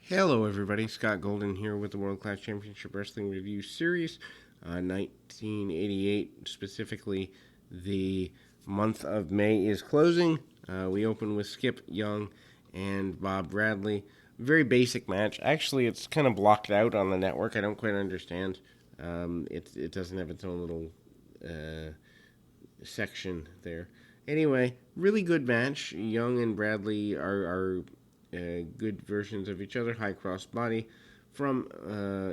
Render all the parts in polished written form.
Hello, everybody. Scott Golden here with the World Class Championship Wrestling Review Series, 1988. Specifically, the month of May is closing. We open with Skip Young and Bob Bradley. Very basic match. Actually, it's kind of blocked out on the network. I don't quite understand. It doesn't have its own little section there. Anyway, really good match. Young and Bradley are good versions of each other. High cross body from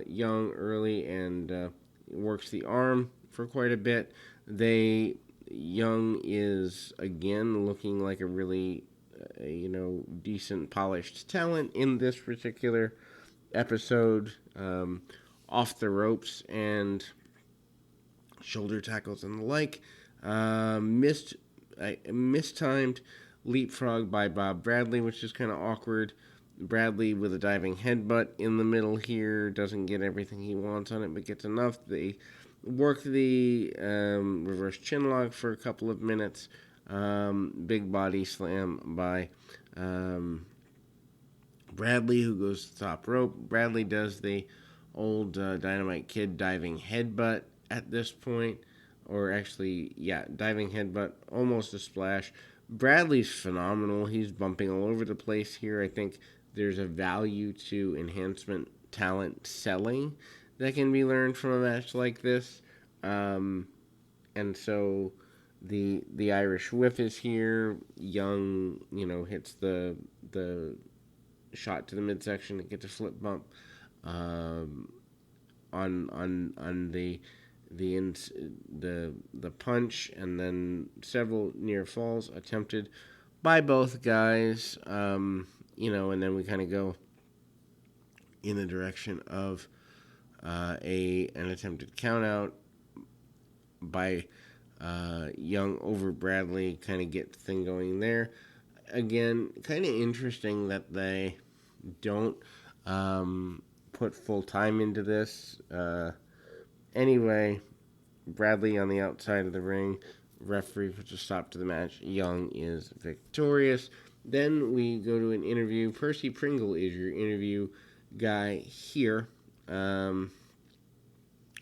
Young early and works the arm for quite a bit. Young is again looking like a really decent polished talent in this particular episode. Off the ropes and shoulder tackles and the like. Mistimed leapfrog by Bob Bradley, which is kind of awkward. Bradley with a diving headbutt in the middle here. Doesn't get everything he wants on it, but gets enough. They work the reverse chinlock for a couple of minutes. Big body slam by Bradley, who goes to the top rope. Bradley does the old Dynamite Kid diving headbutt at this point. Or actually, diving headbutt, almost a splash. Bradley's phenomenal. He's bumping all over the place here. I think there's a value to enhancement talent selling that can be learned from a match like this. And so the Irish whip is here. Young, hits the shot to the midsection. It gets a flip bump on the punch, and then several near falls attempted by both guys. And then we kind of go in the direction of an attempted countout by Young over Bradley, kind of get the thing going there. Again, kind of interesting that they don't put full time into this. Anyway, Bradley on the outside of the ring. Referee puts a stop to the match. Young is victorious. Then we go to an interview. Percy Pringle is your interview guy here,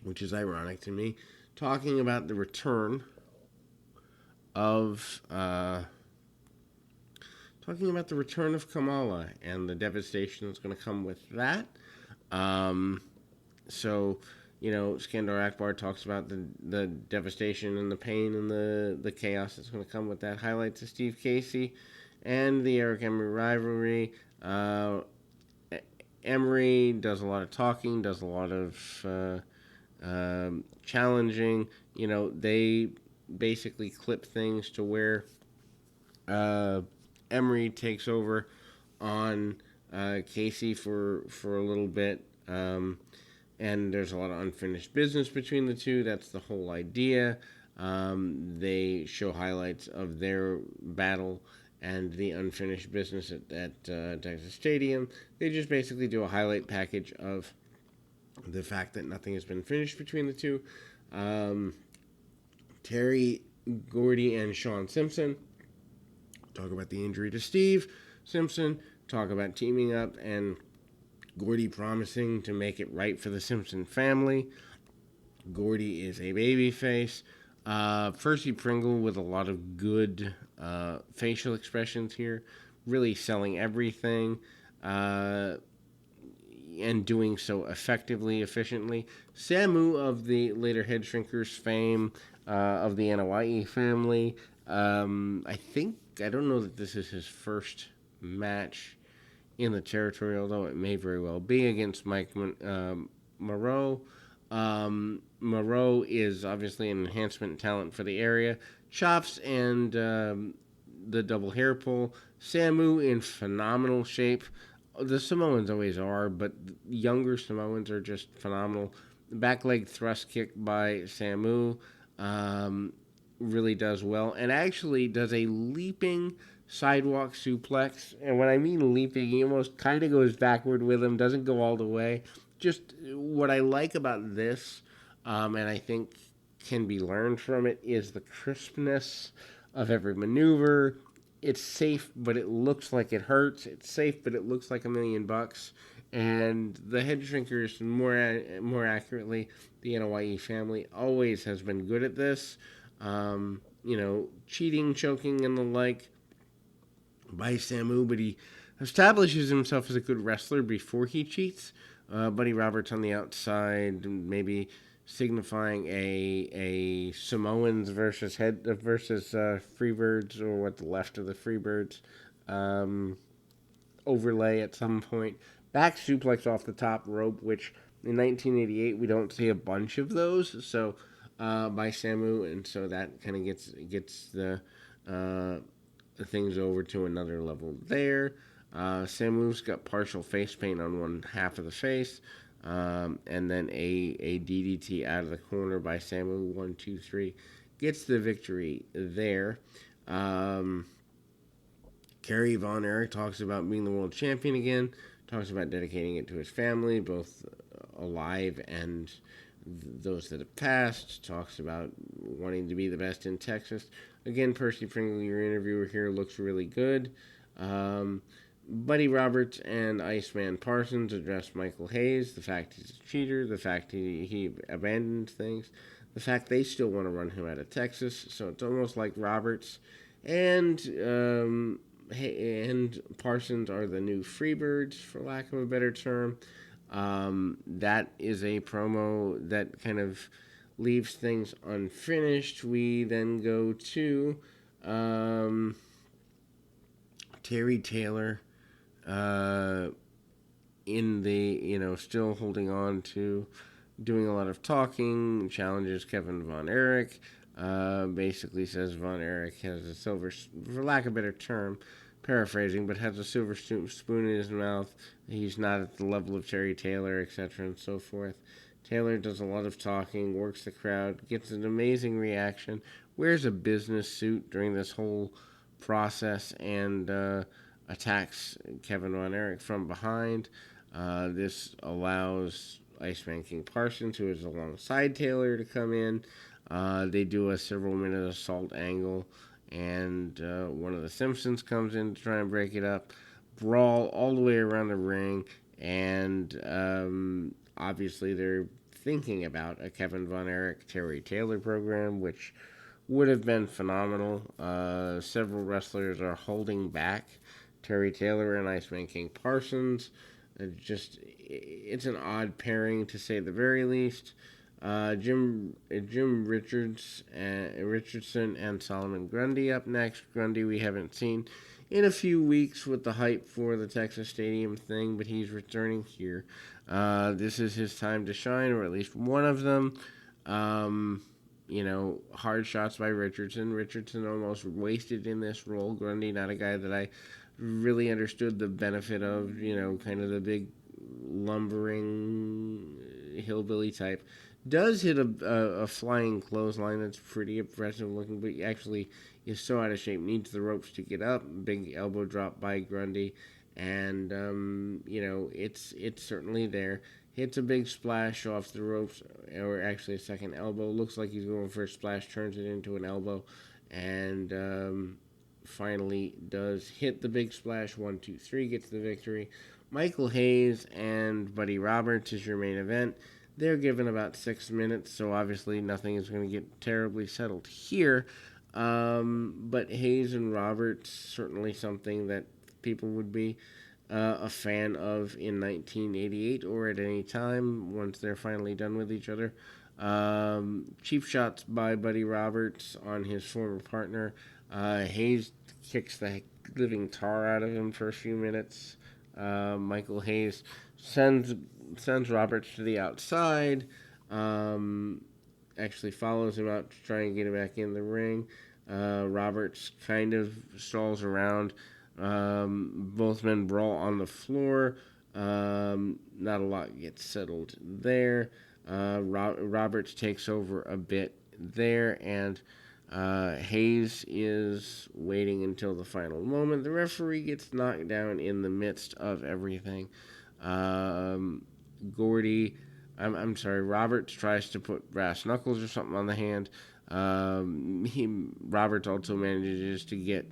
which is ironic to me, talking about the return of Kamala and the devastation that's going to come with that. Skandar Akbar talks about the devastation and the pain and the chaos that's going to come with that. Highlights of Steve Casey and the Eric Emery rivalry. Emery does a lot of talking, does a lot of challenging. They basically clip things to where Emery takes over on Casey for a little bit. And there's a lot of unfinished business between the two. That's the whole idea. They show highlights of their battle and the unfinished business at Texas Stadium. They just basically do a highlight package of the fact that nothing has been finished between the two. Terry Gordy and Sean Simpson talk about the injury to Steve. Simpson talk about teaming up and Gordy promising to make it right for the Simpson family. Gordy is a babyface. Percy Pringle with a lot of good facial expressions here, really selling everything and doing so effectively, efficiently. Samu of the later Head Shrinkers fame of the Anoa'i family. I don't know that this is his first match in the territory, although it may very well be, against Mike Moreau. Moreau is obviously an enhancement talent for the area. Chops and the double hair pull. Samu in phenomenal shape. The Samoans always are, but younger Samoans are just phenomenal. Back leg thrust kick by Samu really does well, and actually does a leaping sidewalk suplex. And when I mean leaping, he almost kind of goes backward with him, doesn't go all the way. Just what I like about this, and I think can be learned from it, is the crispness of every maneuver. it's safe, but it looks like it hurts. It's safe, but it looks like $1 million. And the head shrinkers, more accurately, the NYE family always has been good at this. Cheating, choking, and the like by Samu, but he establishes himself as a good wrestler before he cheats. Buddy Roberts on the outside, maybe signifying a Samoans versus Freebirds, or what the left of the Freebirds overlay at some point. Back suplex off the top rope, which in 1988 we don't see a bunch of those. So by Samu, and so that kind of gets the things over to another level there. Samu's got partial face paint on one half of the face, and then a DDT out of the corner by Samu. 1, 2, 3 gets the victory there. Kerry Von Erich talks about being the world champion again. Talks about dedicating it to his family, both alive and those that have passed. Talks about wanting to be the best in Texas. Again, Percy Pringle, your interviewer here, looks really good. Buddy Roberts and Iceman Parsons address Michael Hayes, the fact he's a cheater, the fact he abandoned things, the fact they still want to run him out of Texas. So it's almost like Roberts and Parsons are the new Freebirds, for lack of a better term. That is a promo that kind of leaves things unfinished. We then go to Terry Taylor in the, still holding on to doing a lot of talking, challenges Kevin Von Erich, basically says Von Erich has a silver, for lack of a better term, paraphrasing, but has a silver spoon in his mouth. He's not at the level of Terry Taylor, etc., and so forth. Taylor does a lot of talking, works the crowd, gets an amazing reaction, wears a business suit during this whole process, and attacks Kevin Von Erich from behind. This allows Iceman King Parsons, who is alongside Taylor, to come in. They do a several-minute assault angle, and one of the Simpsons comes in to try and break it up. Brawl all the way around the ring, and obviously they're thinking about a Kevin Von Erich, Terry Taylor program, which would have been phenomenal. Several wrestlers are holding back Terry Taylor and Iceman King Parsons. It's an odd pairing, to say the very least. Jim Richardson and Solomon Grundy up next. Grundy we haven't seen in a few weeks with the hype for the Texas Stadium thing, but he's returning here. This is his time to shine, or at least one of them. Hard shots by Richardson. Richardson almost wasted in this role. Grundy, not a guy that I really understood the benefit of, kind of the big lumbering hillbilly type. Does hit a flying clothesline that's pretty impressive looking, but actually is so out of shape, needs the ropes to get up. Big elbow drop by Grundy, and it's certainly there. Hits a big splash off the ropes, or actually a second elbow. Looks like he's going for a splash, turns it into an elbow, and finally does hit the big splash. 1, 2, 3 gets the victory. Michael Hayes and Buddy Roberts is your main event. They're given about 6 minutes, so obviously nothing is going to get terribly settled here. But Hayes and Roberts, certainly something that people would be a fan of in 1988 or at any time once they're finally done with each other. Cheap shots by Buddy Roberts on his former partner. Hayes kicks the living tar out of him for a few minutes. Michael Hayes sends Roberts to the outside. Actually follows him out to try and get him back in the ring. Roberts kind of stalls around. Both men brawl on the floor. Not a lot gets settled there. Roberts takes over a bit there, and Hayes is waiting until the final moment. The referee gets knocked down in the midst of everything. Roberts tries to put brass knuckles or something on the hand. Roberts also manages to get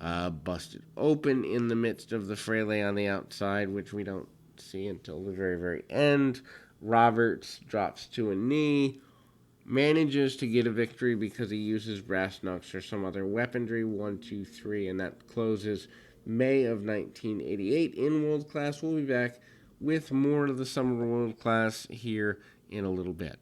busted open in the midst of the fray on the outside, which we don't see until the very, very end. Roberts drops to a knee, manages to get a victory because he uses brass knucks or some other weaponry. 1, 2, 3, and that closes May of 1988 in World Class. We'll be back with more of the Summer World Class here in a little bit.